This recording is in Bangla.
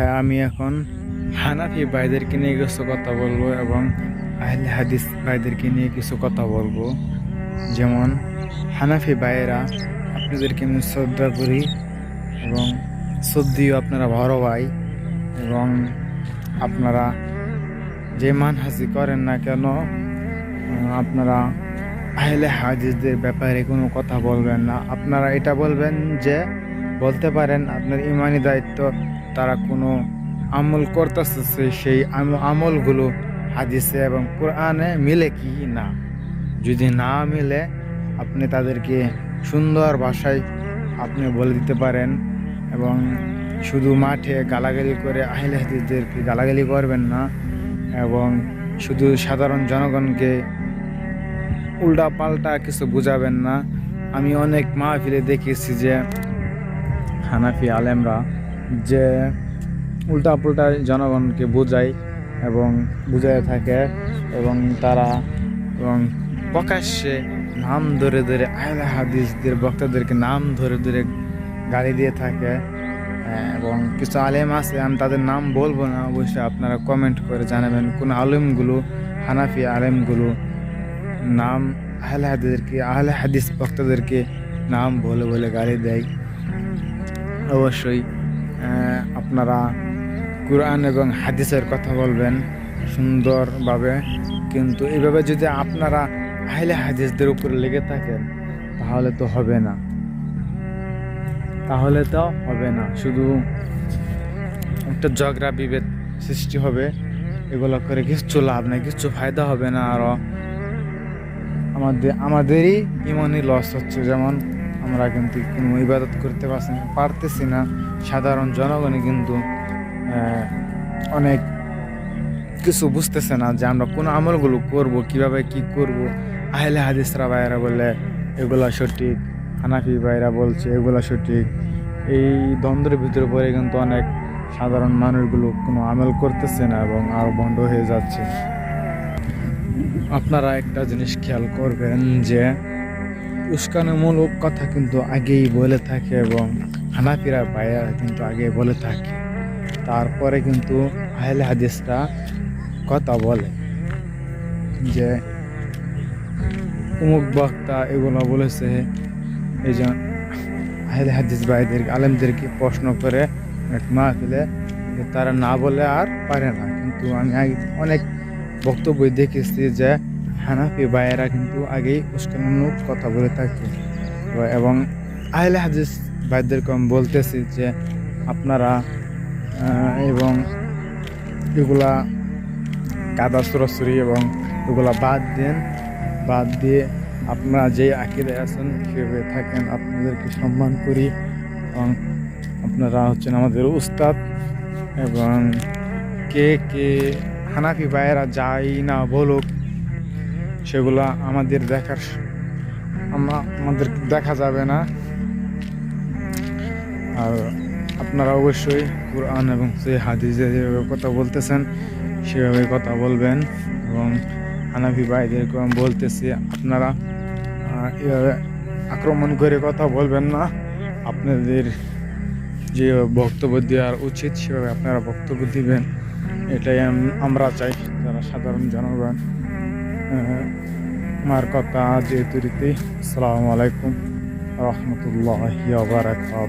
হ্যাঁ, আমি এখন হানাফি ভাইদেরকে নিয়ে কিছু কথা বলবো এবং আহলে হাদিস ভাইদেরকে নিয়ে কিছু কথা বলবো। যেমন হানাফি ভাইয়েরা, আপনাদেরকে আমি শ্রদ্ধা করি এবং শ্রদ্ধেয় আপনারা বড় ভাই, এবং আপনারা যে মানহাজি করেন না কেন, আপনারা আহলে হাদিসদের ব্যাপারে কোনো কথা বলবেন না। আপনারা এটা বলবেন যে বলতে পারেন আপনার ইমানি দায়িত্ব, তারা কোনো আমল করতেছে সেই আমলগুলো হাদিসে এবং কোরআনে মিলে কি না। যদি না মিলে আপনি তাদেরকে সুন্দর ভাষায় আপনি বলে দিতে পারেন, এবং শুধু মাঠে গালাগালি করে আহলে হাদিসদেরকে গালাগালি করবেন না, এবং শুধু সাধারণ জনগণকে উল্টা পাল্টা কিছু বুঝাবেন না। আমি অনেক মাহফিলে দেখেছি যে হানাফি আলেমরা যে উল্টা পাল্টা জনগণকে বোঝায় এবং বুঝায় থাকে, এবং তারা এবং প্রকাশ্যে নাম ধরে ধরে আহলে হাদিসদের বক্তাদেরকে নাম ধরে ধরে গালি দিয়ে থাকে। এবং কিছু আলেম আছে, আমি তাদের নাম বলবো না, অবশ্যই আপনারা কমেন্ট করে জানাবেন কোন আলেমগুলো, হানাফি আলেমগুলো নাম আহলে হাদিস বক্তাদেরকে নাম বলে বলে গালি দেয়। অবশ্যই আপনারা কুরআন এবং হাদিসের কথা বলবেন সুন্দরভাবে, কিন্তু এইভাবে যদি আপনারা আহলে হাদিসদের উপরে লেগে থাকেন তাহলে তো হবে না, শুধু একটা ঝগড়া বিভেদ সৃষ্টি হবে। এগুলো করে কিছু লাভ নাই, কিছু ফায়দা হবে না, আরও আমাদেরই ইমানি লস হচ্ছে। যেমন আমরা কিন্তু কোনো ইবাদত করতে পারতেছি না, সাধারণ জনগণই কিন্তু অনেক কিছু বুঝতেছে না যে আমরা কোন আমলগুলো করব, কিভাবে কি করব। আহলে হাদিসরা ভাইয়েরা বলে এগুলা সঠিক, হানাফি ভাইরা বলছে এগুলা সঠিক। এই দ্বন্দ্বের ভিতরে পড়ে কিন্তু অনেক সাধারণ মানুষগুলো কোনো আমল করতেছে না এবং আরো বন্ধ হয়ে যাচ্ছে। আপনারা একটা জিনিস খেয়াল করবেন যে উস্কানিমূলক কথা কিন্তু আগেই বলে থাকে, এবং হানাফিরা ভাইয়েরা কিন্তু আগে বলে থাকে, তারপরে কিন্তু আহলে হাদিসরা কথা বলে যে অমুক বক্তা এগুলো বলেছে। এই যে আহলে হাদিস ভাইদের আলেমদেরকে প্রশ্ন করে এক মাহফিলে, তারা না বলে আর পারে না। কিন্তু আমি অনেক বক্তব্য দেখেছি যে হানাফি ভাইয়েরা কিন্তু আগেই উস্কানিমূলক কথা বলে থাকে, এবং আহলে হাদিস ভাইদেরকে আমি বলতেছি যে আপনারা এবং এগুলা কাদা সরাসরি এবং এগুলা বাদ দিয়ে আপনারা যে আকীদায় আছেন সেভাবে থাকেন। আপনাদেরকে সম্মান করি এবং আপনারা হচ্ছেন আমাদের উস্তাদ, এবং কে হানাফি ভাইয়েরা যাই না বলুক সেগুলা আমাদের দেখা যাবে না। আর আপনারা অবশ্যই কুরআন এবং সেই হাদিসে যেভাবে কথা বলতেছেন সেভাবে কথা বলবেন, এবং হানাফি ভাইদেরকে আমি বলতেছি আপনারা এভাবে আক্রমণ করে কথা বলবেন না। আপনাদের যে বক্তব্য দেওয়ার উচিত সেভাবে আপনারা বক্তব্য দিবেন, এটাই আমরা চাই যারা সাধারণ জনগণ। আমার কথা যেহেতু রীতি। আসসালামু আলাইকুম রহমতুল্লাহি ওয়া বারাকাতুহু।